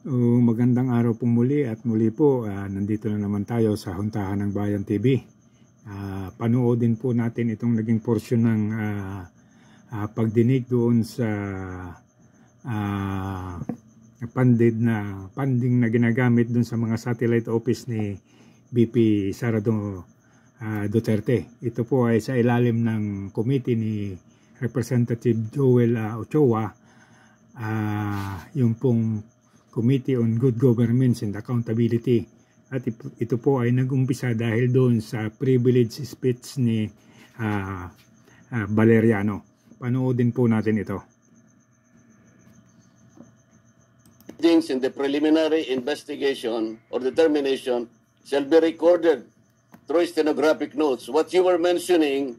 Magandang araw po muli at muli po nandito na naman tayo sa Huntahan ng Bayan TV. Panoodin po natin itong naging porsyon ng pagdinig doon sa funding na ginagamit doon sa mga satellite office ni BP Sara Duterte. Ito po ay sa ilalim ng committee ni Representative Joel Ochoa, yung pong Committee on Good Governance and Accountability. At ito po ay nag-umpisa dahil doon sa privilege speech ni Valeriano. Panoodin po natin ito. Things in the preliminary investigation or determination shall be recorded through stenographic notes. What you were mentioning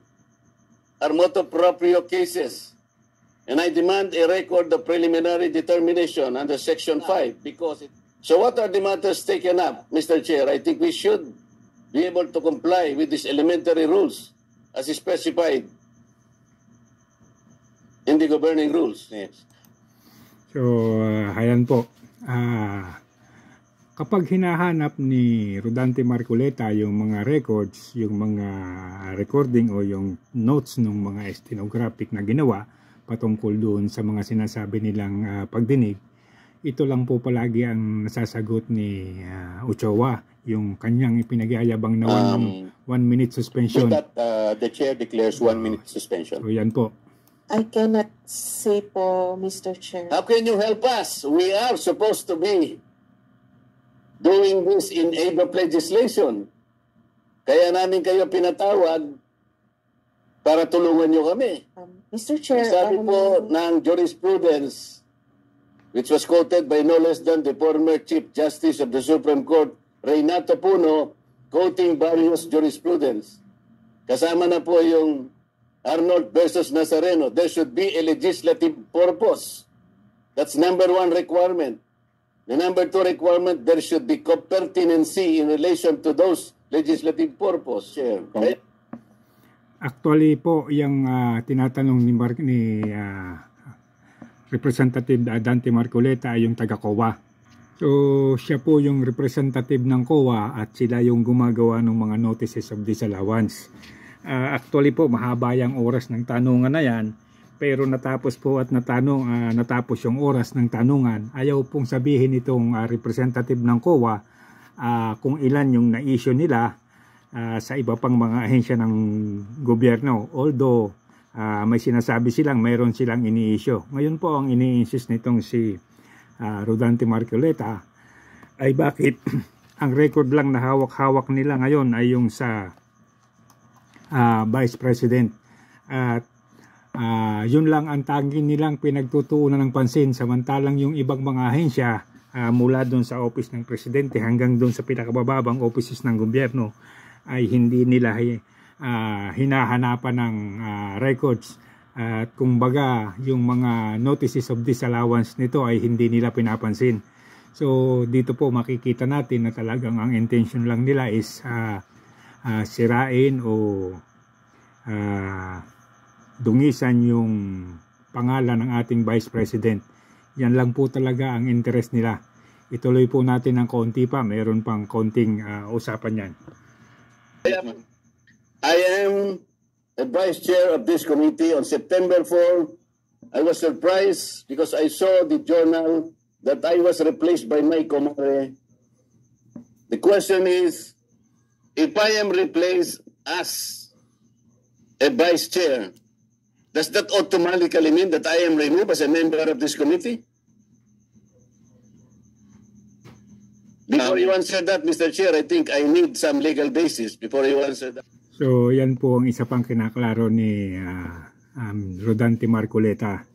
are motu proprio cases. And I demand a record of preliminary determination under Section 5 because so what are the matters taken up, Mr. Chair? I think we should be able to comply with these elementary rules as specified in the governing rules. Yes. So, ayan po. Kapag hinahanap ni Rodante Marcoleta yung mga records, yung mga recording o yung notes ng mga stenographic na ginawa, patungkol doon sa mga sinasabi nilang pagdinig, ito lang po palagi ang nasasagot ni Ochoa, yung kanyang ipinagyayabang na 1 minute suspension. So that the chair declares 1 minute suspension. So yan po. I cannot say po, Mr. Chair. How can you help us? We are supposed to be doing this in aid of legislation. Kaya namin kayo pinatawag para tulungan nyo kami. Mr. Chair, sabi po ng jurisprudence, which was quoted by no less than the former Chief Justice of the Supreme Court, Reynato Puno, quoting various jurisprudence. Kasama na po yung Arnold versus Nazareno. There should be a legislative purpose. That's number 1 requirement. The number 2 requirement, there should be pertinency in relation to those legislative purpose. Chair. Okay? Actually po, yung tinatanong ni Representative Dante Marcoleta ay yung taga-COA. So, siya po yung representative ng COA at sila yung gumagawa ng mga notices of disallowance. Actually po, mahaba yung oras ng tanungan na yan, pero natapos po at natapos yung oras ng tanungan. Ayaw pong sabihin itong representative ng COA kung ilan yung na-issue nila sa iba pang mga ahensya ng gobyerno. Although may sinasabi silang mayroon silang ini-issue. Ngayon po ang ini-insist nitong si Rodante Marcoleta ay bakit ang record lang na hawak-hawak nila ngayon ay yung sa Vice President. At yun lang ang tanging nilang pinagtutuunan ng pansin, samantalang yung ibang mga ahensya mula doon sa office ng Presidente hanggang doon sa pinakabababang offices ng gobyerno ay hindi nila hinahanapan ng records at kumbaga yung mga notices of disallowance nito ay hindi nila pinapansin. So dito po makikita natin na talagang ang intention lang nila is sirain o dungisan yung pangalan ng ating Vice President. Yan lang po talaga ang interest nila. Ituloy po natin ng konti pa, mayroon pang konting usapan yan. I am a vice chair of this committee. On September 4, I was surprised because I saw the journal that I was replaced by my comrade. The question is, if I am replaced as a vice chair, does that automatically mean that I am removed as a member of this committee? Before you answer that, Mr. Chair, I think I need some legal basis before you answer that. So, yan po ang isa pang kinaklaro ni Rodante Marcoleta.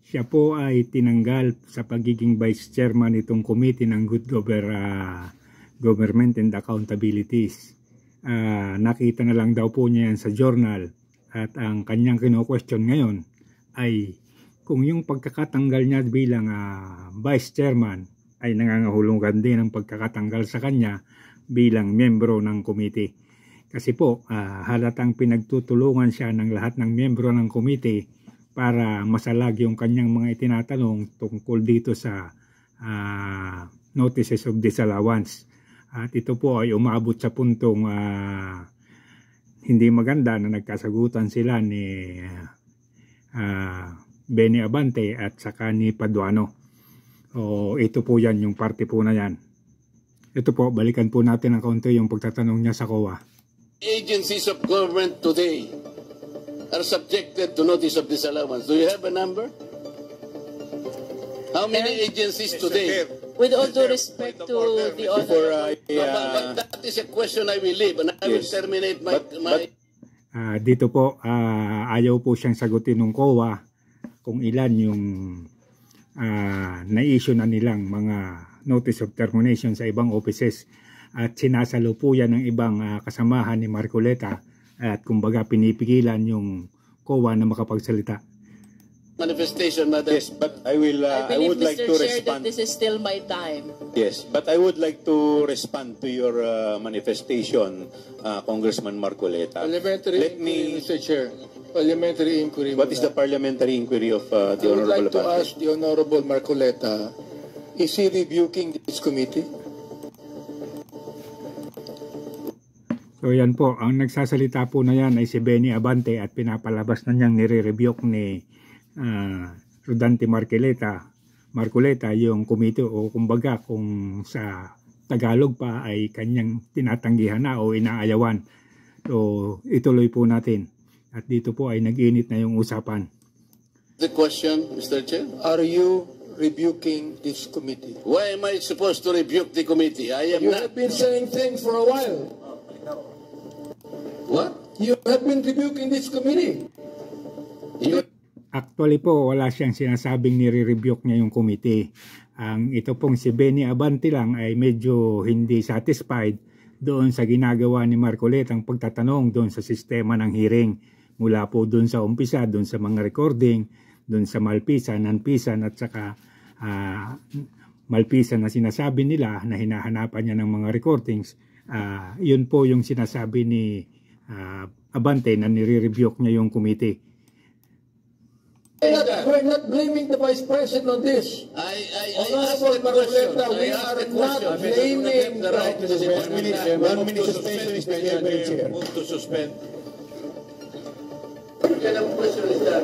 Siya po ay tinanggal sa pagiging Vice Chairman itong Committee ng Good Government and Accountabilities. Nakita na lang daw po niya yan sa journal at ang kanyang kino-question ngayon ay kung yung pagkakatanggal niya bilang Vice Chairman ay nangangahulugan din ang pagkakatanggal sa kanya bilang miyembro ng committee. Kasi po, halatang pinagtutulungan siya ng lahat ng miyembro ng committee para masalag yung kanyang mga itinatanong tungkol dito sa notices of disallowance. At ito po ay umabot sa puntong hindi maganda na nagkasagutan sila ni Benny Abante at saka ni Paduano. O ito po yan, yung parte po na yan. Ito po, balikan po natin ng kaunti yung pagtatanong niya sa COA. Agencies of government today are subjected to notice of disallowance. Do you have a number? How many agencies today? With all due respect to the honor. But that is a question I will leave and I will terminate my... Dito po, ayaw po siyang sagutin ng COA kung ilan yung na-issue na nilang mga notice of termination sa ibang offices at sinasalo po yan ng ibang kasamahan ni Marcoleta at kumbaga pinipigilan yung COA na makapagsalita. Manifestation, Madam. Yes, but I will. I would like to respond. That this is still my time. Yes, but I would like to respond to your manifestation, Congressman Marcoleta. Parliamentary Let inquiry, me. Mr. Chair. Parliamentary inquiry. What is the parliamentary inquiry of the I would Honorable like to Abante? ask the Honorable Marcoleta, is he rebuking this committee? So yan po, ang nagsasalita po na yan ay si Benny Abante at pinapalabas na niyang nire-rebuke ni Rodante Marcoleta yung komite o kumbaga kung sa Tagalog pa ay kanyang tinatanggihan na o inaayawan. So ituloy po natin at dito po ay nag-init na yung usapan. The question, Mr. Chair. Are you rebuking this committee? Why am I supposed to rebuke the committee? I am You not. have been saying things for a while. What? You have been rebuking this committee. You... Actually po, wala siyang sinasabing nire-rebuke niya yung committee. Ang ito pong si Benny Abante lang ay medyo hindi satisfied doon sa ginagawa ni Marcoleta ang pagtatanong doon sa sistema ng hearing. Mula po doon sa umpisa, doon sa mga recording, doon sa malpisan, non-pisan at saka malpisan na sinasabi nila na hinahanapan niya ng mga recordings. Yun po yung sinasabi ni Abante na nire-rebuke niya yung committee. We're not blaming the Vice President on this. I asked Honorable the question. Marcoleta, we I asked are the not question. blaming The right to the suspension. 1 minute suspension, Mr. Chair. Move to suspend. What kind of question is that?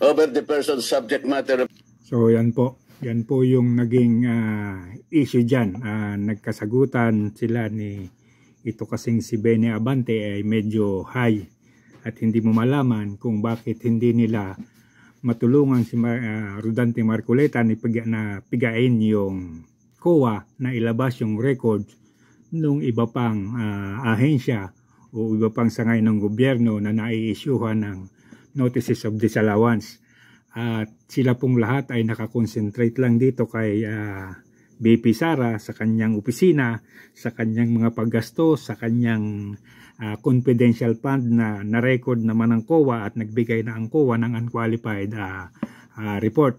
Over the person's subject matter. So yan po yung naging issue dyan. Nagkasagutan sila ni ito kasing si Benny Abante ay medyo high at hindi mo malaman kung bakit hindi nila matulungan si Rodante Marcoleta na pigain yung COA na ilabas yung records nung iba pang ahensya o iba pang sangay ng gobyerno na nai-issuehan ng notices of disallowance. At sila pong lahat ay nakakonsentrate lang dito kay BP Sara sa kanyang opisina, sa kanyang mga paggastos, sa kanyang confidential fund na na-record naman ng COA at nagbigay na ang COA ng unqualified report.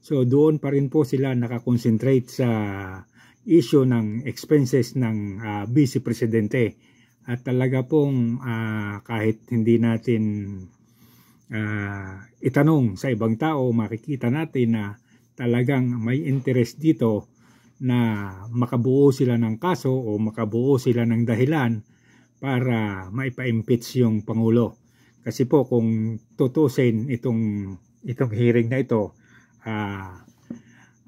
So doon pa rin po sila nakakonsentrate sa issue ng expenses ng Vice Presidente. At talaga pong kahit hindi natin itanong sa ibang tao, makikita natin na talagang may interest dito na makabuo sila ng kaso o makabuo sila ng dahilan para maipa-impeach yung Pangulo. Kasi po kung tutusin itong hearing na ito,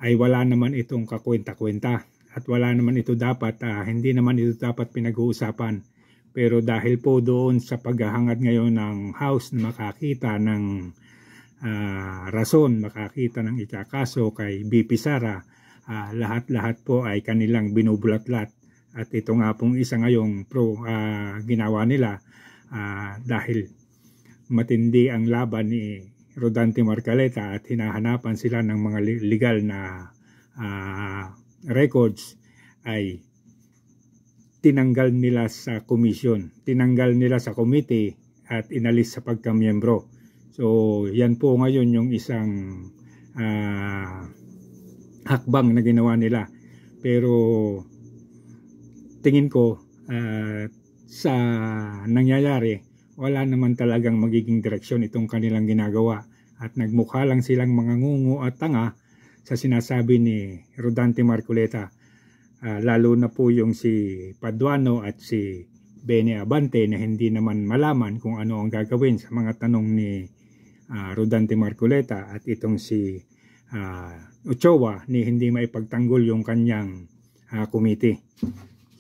ay wala naman itong kakwenta-kwenta at wala naman ito dapat, hindi naman ito dapat pinag-uusapan. Pero dahil po doon sa paghahangad ngayon ng House na makakita ng rason, makakita ng ikakaso kay BP Sara, lahat-lahat po ay kanilang binubulatlat. At ito nga pong isa ngayong ginawa nila dahil matindi ang laban ni Rodante Marcoleta at hinahanapan sila ng mga legal na records ay tinanggal nila sa komisyon, tinanggal nila sa committee at inalis sa pagkamiyembro. So yan po ngayon yung isang hakbang na ginawa nila. Pero tingin ko sa nangyayari wala naman talagang magiging direksyon itong kanilang ginagawa at nagmukha lang silang mga ngungo at tanga sa sinasabi ni Rodante Marcoleta, lalo na po yung si Paduano at si Bene Abante na hindi naman malaman kung ano ang gagawin sa mga tanong ni Rodante Marcoleta, at itong si Ochoa ni hindi maipagtanggol yung kanyang committee.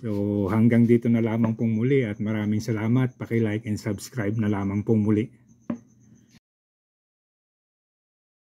So hanggang dito na lamang pong muli at maraming salamat. Paki-like and subscribe na lamang pong muli.